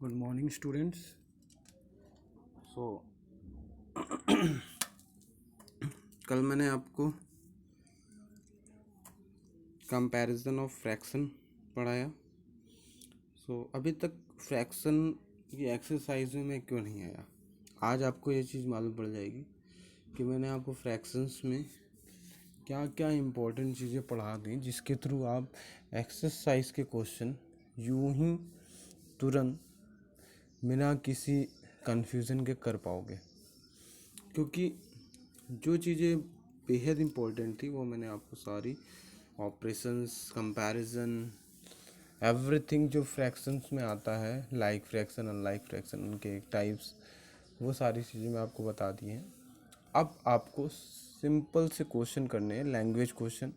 Good morning students. सो कल मैंने आपको कंपैरिजन ऑफ फ्रैक्शन पढ़ाया। अभी तक फ्रैक्शन की एक्सरसाइज में मैं क्यों नहीं आया, आज आपको ये चीज़ मालूम पड़ जाएगी कि मैंने आपको फ्रैक्शंस में क्या क्या इम्पोर्टेंट चीज़ें पढ़ा दी जिसके थ्रू आप एक्सरसाइज के क्वेश्चन यूं ही तुरंत बिना किसी कन्फ्यूज़न के कर पाओगे। क्योंकि जो चीज़ें बेहद इम्पोर्टेंट थी वो मैंने आपको सारी ऑपरेशंस, कंपैरिजन, एवरीथिंग जो फ्रैक्शंस में आता है, लाइक फ्रैक्शन, अनलाइक फ्रैक्शन, उनके टाइप्स, वो सारी चीज़ें मैं आपको बता दी हैं। अब आपको सिंपल से क्वेश्चन करने हैं, लैंग्वेज क्वेश्चन।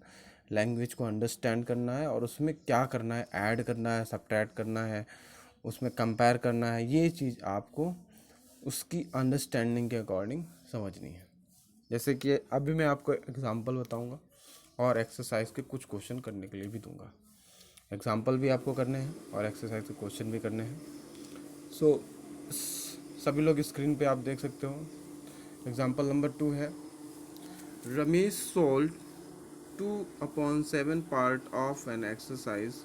लैंग्वेज को अंडरस्टैंड करना है और उसमें क्या करना है, ऐड करना है, सब्ट्रैक्ट करना है, उसमें कंपेयर करना है। ये चीज़ आपको उसकी अंडरस्टैंडिंग के अकॉर्डिंग समझनी है। जैसे कि अभी मैं आपको एग्जांपल बताऊंगा और एक्सरसाइज के कुछ क्वेश्चन करने के लिए भी दूंगा। एग्जांपल भी आपको करने हैं और एक्सरसाइज के क्वेश्चन भी करने हैं। सभी लोग स्क्रीन पे आप देख सकते हो। एग्जांपल नंबर 2 है, Ramesh solve 2/7 part of an exercise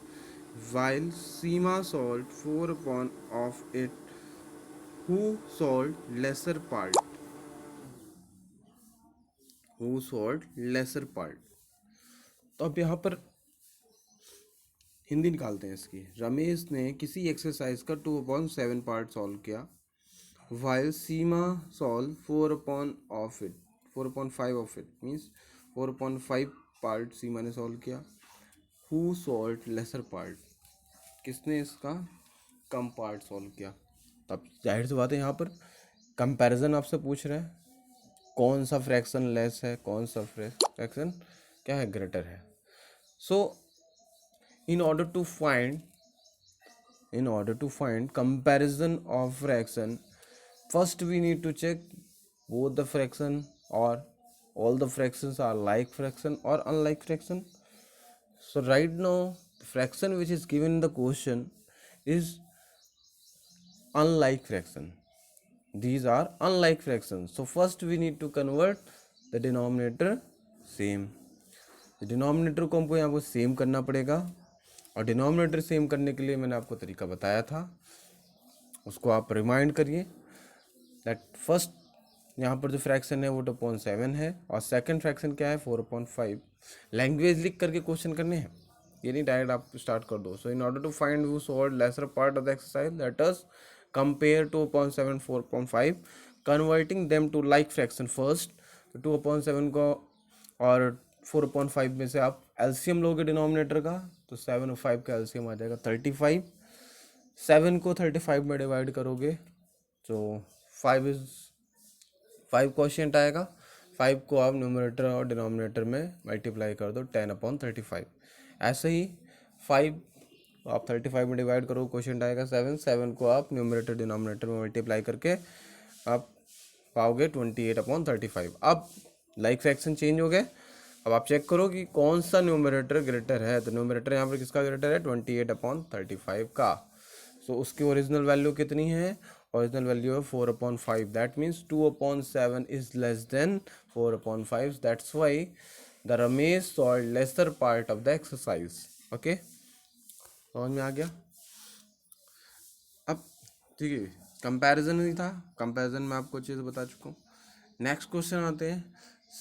while Seema solved 4 of it. Who solved lesser part? Who solved lesser part? तो अब यहाँ पर हिंदी निकालते हैं इसकी। रमेश ने किसी एक्सरसाइज का 2/7 पार्ट सॉल्व किया, while Seema solve 4/5 of it, means 4/5 part Seema ने सॉल्व किया। Who solve lesser part? किसने इसका कम पार्ट सॉल्व किया? तब जाहिर सी बात है यहाँ पर कंपैरिजन आपसे पूछ रहे हैं, कौन सा फ्रैक्शन लेस है, कौन सा फ्रैक्शन क्या है, ग्रेटर है। सो in order to find comparison of fraction, first we need to check both the fraction or all the fractions are like fraction or unlike fraction. So right now the fraction which is given in the question is unlike fraction. These are unlike fractions, so first we need to convert the denominator same. Denominator को हमको यहाँ पर same करना पड़ेगा और denominator same करने के लिए मैंने आपको तरीका बताया था, उसको आप रिमाइंड करिए। दैट फर्स्ट यहाँ पर जो फ्रैक्शन है वो 2/7 है और सेकंड फ्रैक्शन क्या है 4/5। लैंग्वेज लिख करके क्वेश्चन करने हैं, ये नहीं डायरेक्ट आप स्टार्ट कर दो। So in order to find who solved lesser part of the exercise, let us compare 2/7 4/5, converting them to like fraction first. तो 2/7 को और 4/5 में से आप एलसीएम लोगे डिनोमिनेटर का, तो 7 और 5 का एलसीएम आ जाएगा 35। 7 को 35 में डिवाइड करोगे तो 5 क्वेश्चन आएगा। 5 को आप न्यूमरेटर और डिनोमिनेटर में मल्टीप्लाई कर दो 10/35। ऐसे ही 5 आप 35 में डिवाइड करो, क्वेश्चन आएगा 7 को आप न्यूमरेटर डिनोमिनेटर में मल्टीप्लाई करके आप पाओगे 28/35। अब लाइक फ्रैक्शन चेंज हो गए। अब आप चेक करो कि कौन सा न्यूमरेटर ग्रेटर है। तो न्यूमरेटर यहाँ पर किसका ग्रेटर है, 28/35 का। सो उसकी ओरिजिनल वैल्यू कितनी है, ओरिजिनल वैल्यू है 4/5। That means 2/7 is less than 4/5। That's why the Ramesh solve lesser part of the exercise. Okay, समझ में आ गया। अब ठीक है, कंपैरिजन ही था, कंपैरिजन में आपको चीज़ बता चुका हूँ। नेक्स्ट क्वेश्चन आते हैं,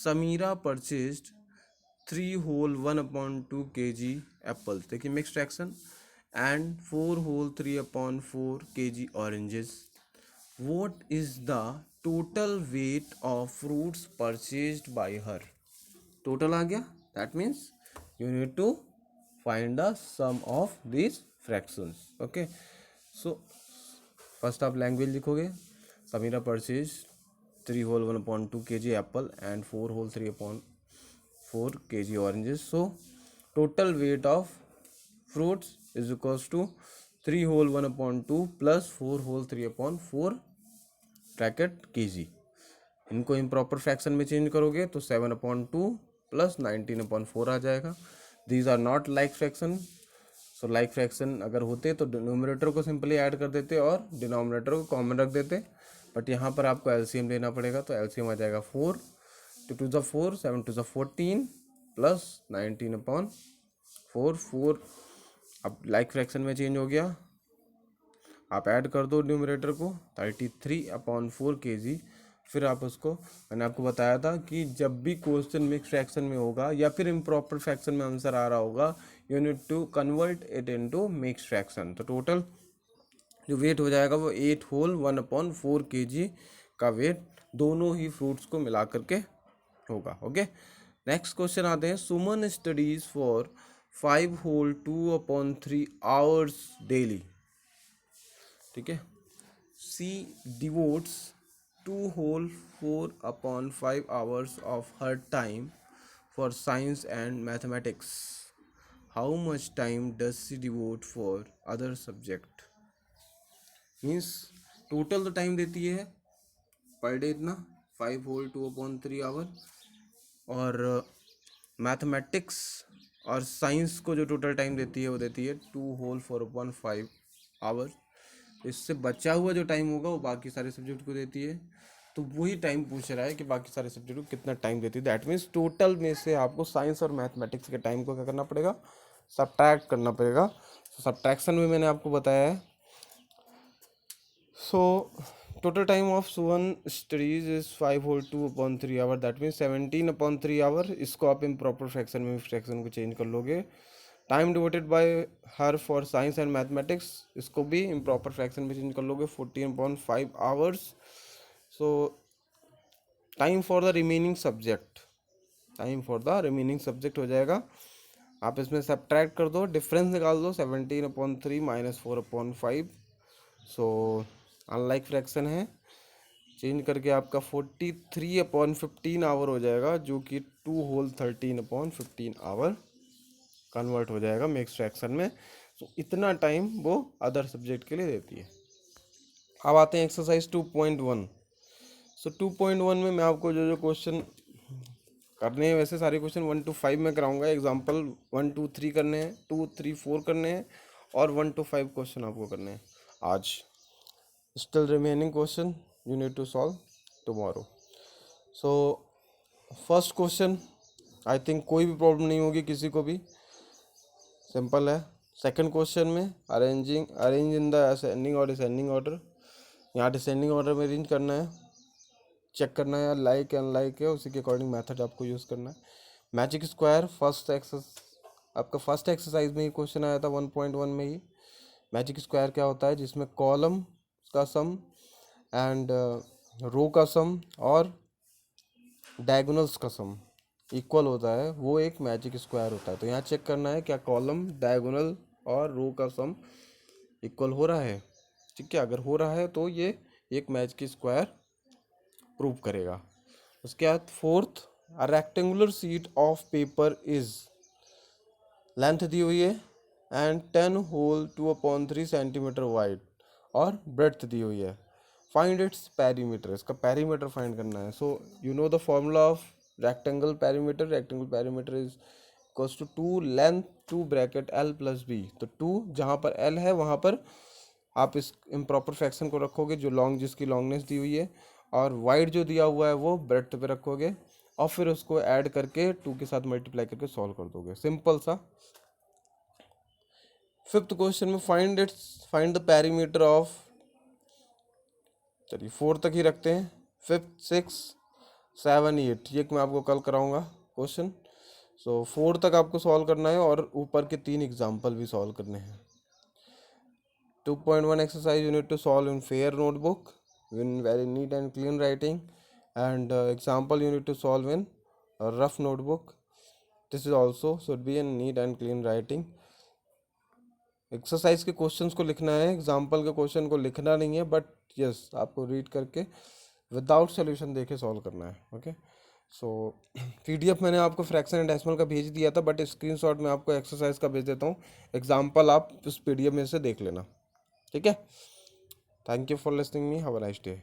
Samira purchased 3 whole 1/2 kg apple, देखिए mixed fraction, and 4 whole 3/4 kg oranges. What is the total weight of fruits purchased by her? Total आ गया, that means you need to find the sum of this fractions. Okay, so first आप language लिखोगे, Samira purchase 3 whole 1/2 kg apple and 4 whole 3/4 kg oranges. So total weight of fruits is equals to 3 whole 1/2 plus 4 whole 3/4 bracket kg। इनको improper fraction में change करोगे तो 7/2 plus 19/4 आ जाएगा। These are not like fraction, so like fraction अगर होते तो numerator को सिंपली ऐड कर देते और डिनोमिनेटर को कॉमन रख देते, बट यहाँ पर आपको एलसीएम लेना पड़ेगा। तो एलसीएम आ जाएगा 4 2 ज़ा 4 7 2 ज़ा 14 प्लस 19/4 4। अब लाइक फ्रैक्शन में चेंज हो गया, आप ऐड कर दो न्यूमरेटर को 33/4 kg। फिर आप उसको, मैंने आपको बताया था कि जब भी क्वेश्चन मिक्स फ्रैक्शन में होगा या फिर इम्प्रॉपर फ्रैक्शन में आंसर आ रहा होगा, you need to convert it into mix fraction. तो टोटल जो वेट हो जाएगा वो 8 होल 1/4 kg का वेट दोनों ही फ्रूट्स को मिला करके होगा। ओके, नेक्स्ट क्वेश्चन आते हैं। Suman studies for 5 whole 2/3 hours daily. ठीक है, she devotes 2 whole 4/5 hours of her time for science and mathematics. How much time does she devote for other subject? Means total तो time देती है per day इतना 5 whole 2/3 our, और mathematics और science को जो टोटल टाइम देती है वो देती है 2 होल 4/5 आवर। इससे बचा हुआ जो टाइम होगा वो बाकी सारे सब्जेक्ट को देती है। तो वही टाइम पूछ रहा है कि बाकी सारे सब्जेक्ट को कितना टाइम देती है। दैट मीन्स टोटल में से आपको साइंस और मैथमेटिक्स के टाइम को क्या करना पड़ेगा, सब्ट्रैक्ट करना पड़ेगा। तो सब्ट्रैक्शन में मैंने आपको बताया है। So total time of Suvan studies is 5 whole 2/3 hour, that means 17/3 hour. इसको आप इम्प्रॉपर फ्रैक्शन में फ्रैक्शन को चेंज कर लोगे। Time devoted by her for science and mathematics, इसको भी इम्प्रॉपर फ्रैक्शन में चेंज कर लोगे 14/5 hours. So time for the remaining subject, time for the remaining subject हो जाएगा, आप इसमें सब्ट्रैक्ट कर दो, डिफरेंस निकाल दो 17/3 माइनस 4/5। सो अनलाइक फ्रैक्शन है, चेंज करके आपका 43/15 आवर हो जाएगा, जो कि 2 होल 13/15 आवर कन्वर्ट हो जाएगा मिक्स फ्रैक्शन में। तो इतना टाइम वो अदर सब्जेक्ट के लिए देती है। अब आते हैं एक्सरसाइज 2.1। सो 2.1 में मैं आपको जो जो क्वेश्चन करने हैं, वैसे सारे क्वेश्चन 1 to 5 में कराऊंगा। एग्जाम्पल 1 2 3 करने हैं, 2 3 4 करने हैं, और 1 to 5 क्वेश्चन आपको करने हैं आज। Still remaining question you need to solve tomorrow. So first question I think कोई भी प्रॉब्लम नहीं होगी किसी को भी, सिंपल है। सेकंड क्वेश्चन में अरेंज इन द असेंडिंग और डिसेंडिंग ऑर्डर, यहाँ डिसेंडिंग ऑर्डर में अरेंज करना है, चेक करना है लाइक अनलाइक है, उसी के अकॉर्डिंग मेथड आपको यूज़ करना है। मैजिक स्क्वायर आपका फर्स्ट एक्सरसाइज में ही क्वेश्चन आया था 1.1 में ही। मैजिक स्क्वायर क्या होता है, जिसमें कॉलम का सम एंड रो का सम और डायगोनल्स का सम इक्वल होता है, वो एक मैजिक स्क्वायर होता है। तो यहाँ चेक करना है क्या कॉलम, डायगोनल और रो का सम इक्वल हो रहा है। ठीक है, अगर हो रहा है तो ये एक मैजिक स्क्वायर प्रूव करेगा। उसके बाद fourth, a rectangular sheet of paper is, length दी हुई है एंड 10 होल 2/3 सेंटीमीटर वाइड और ब्रेड्थ दी हुई है। फाइंड इट्स पेरीमीटर, इसका पेरीमीटर फाइंड करना है। So you know the formula of rectangle perimeter, rectangle perimeter is equals to 2 length 2 bracket l plus b। तो 2 जहाँ पर l है वहाँ पर आप इस इम्प्रॉपर फ्रैक्शन को रखोगे, जो लॉन्ग जिसकी लॉन्गनेस दी हुई है, और वाइड जो दिया हुआ है वो ब्रेड्थ पे रखोगे, और फिर उसको ऐड करके 2 के साथ मल्टीप्लाई करके सॉल्व कर दोगे, सिंपल सा। फिफ्थ क्वेश्चन में फाइंड द पेरीमीटर ऑफ, चलिए 4 तक ही रखते हैं, 5th 6 7 8 ये मैं आपको कल कराऊंगा क्वेश्चन। सो 4 तक आपको सॉल्व करना है और ऊपर के 3 एग्जाम्पल भी सॉल्व करने हैं। 2.1 exercise you need to solve in fair notebook in very neat and clean writing, and example you need to solve in a rough notebook. This is also should be in neat and clean writing. Exercise के questions को लिखना है, example के question को लिखना नहीं है, but yes आपको रीड करके विदाउट सोल्यूशन देके सॉल्व करना है। ओके, सो पीडीएफ मैंने आपको फ्रैक्शन एंड डेसिमल का भेज दिया था, बट स्क्रीनशॉट में आपको एक्सरसाइज का भेज देता हूँ, एग्जाम्पल आप उस पीडीएफ में से देख लेना। ठीक है, thank you for listening me, have a nice day.